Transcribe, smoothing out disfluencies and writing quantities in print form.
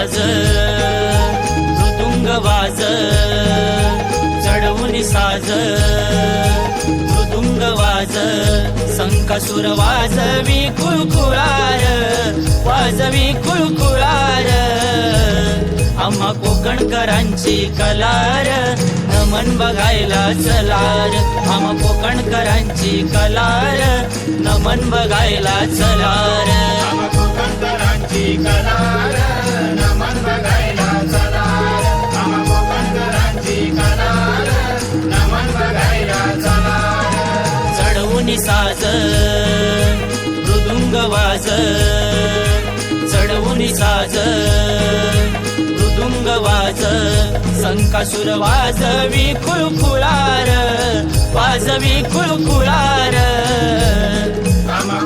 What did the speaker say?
साज मृदुंग वाज चढवून साज मृदुंग वाज संकासुर वाजवी कुळकुळार वाजवी कुळकुळार आम्हा कोकणकरांची कलार नमन बघायला चलार आम्हा कोकणकरांची कलार नमन बघायला चलार आम्हा कोकणकरांची कलार नमन बघायला चलार आम्हा कोकणकरांची कलार नमन बघायला चलार चढवून साज मृदुंग वाज चढवून साज मृदुंग वाज संकासुर वाजवी कुळकुळार वाजवी कुळकुळार आम्हा